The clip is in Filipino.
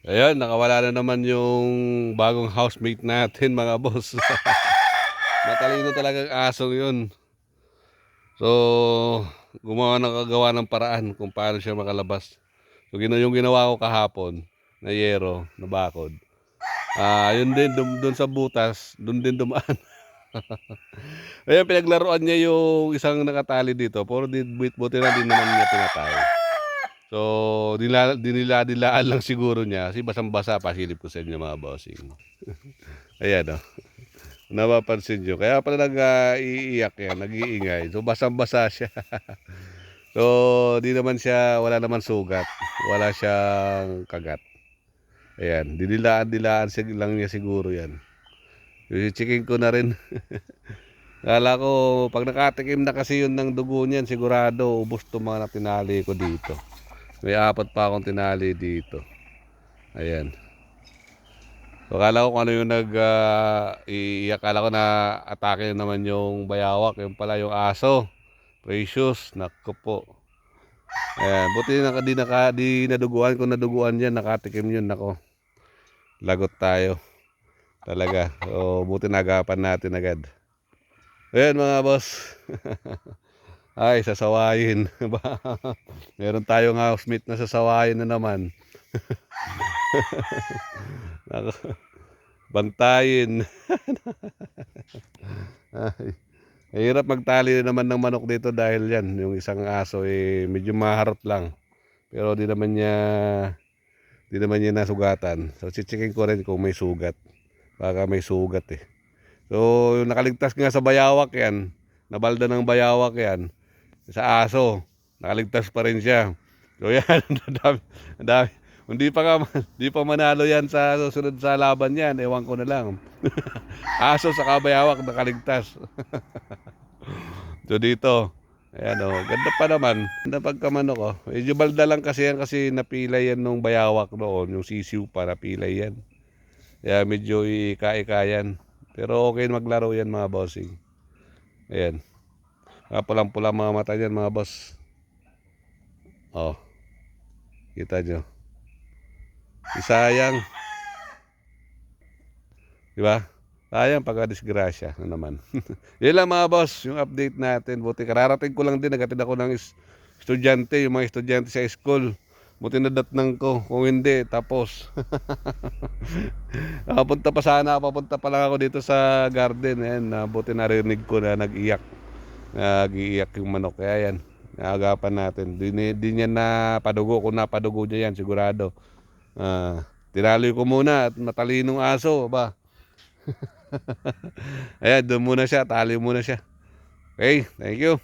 Ayan, nakawala na naman yung bagong housemate natin mga boss. Matalino talagang asong yun. So, kagawa ng paraan kung paano siya makalabas. So, yung ginawa ko kahapon na yero, na bakod. Yun din, dun sa butas, dun din dumaan. Ayan, pinaglaruan niya yung isang nakatali dito. Buti na din naman niya pinatay. So, dinila-dilaan lang siguro niya kasi basang-basa, pasilip ko sa inyo mga bossing. Ayan o. Napapansin nyo. Kaya pala iiyak yan, nag-iingay. So, basang-basa siya. So, di naman siya, wala naman sugat. Wala siyang kagat. Ayan, dinilaan-dilaan lang niya siguro yan. Checking ko na rin. Kala ko, pag nakatikim na kasi yun ng dugo niyan, sigurado, ubos itong mga tinali ko dito. May 4 pa akong tinali dito. Ayan. So, kala ko kung ano yung iiyak. Kala ko na atake naman yung bayawak. Yung pala yung aso. Precious. Naku po. Ayan. Buti di naduguan. Kung naduguan yan, nakatikim yun. Nako. Lagot tayo. Talaga. So, buti nagapan natin agad. Ayan mga boss. Ay, sasawayin. Meron tayong housemate na sasawayin na naman. Bantayin. Ay, hirap magtali naman ng manok dito dahil yan, yung isang aso medyo maharot lang. Pero di naman niya nasugatan. So chichecking ko rin kung may sugat. Baka may sugat eh. So yung nakaligtas nga sa bayawak yan, nabalda ng bayawak yan, sa aso, nakaligtas pa rin siya. So yan, ang dami. Hindi pa manalo yan sa susunod sa laban yan, ewan ko na lang. Aso sa kabayawak nakaligtas. So dito, ayan o, ganda pa naman. Ganda pagkamanok o. Medyo balda lang kasi yan kasi napilay yan nung bayawak noon. Yung sisiw pa napilay yan. Kaya medyo ika-ika yan. Pero okay maglaro yan mga bossing. Ayan. Pulang-pulang mga mata yan mga boss. O, kita nyo. Sayang. Diba? Sayang pagka-disgrasya na naman. Yan lang mga boss, yung update natin. Buti kararating ko lang din, nagatid ako ng estudyante, yung mga estudyante sa school. Buti nadatnang ko, kung hindi, tapos. Papunta pa lang ako dito sa garden. Ayan, buti narinig ko na nag-iiyak yung manok. Kaya yan, naagapan natin. Di niya napadugo, kung napadugo niya yan, sigurado. Tinaloy ko muna at matalinong aso, ba? Ayan, doon muna siya, tali muna siya. Okay, thank you.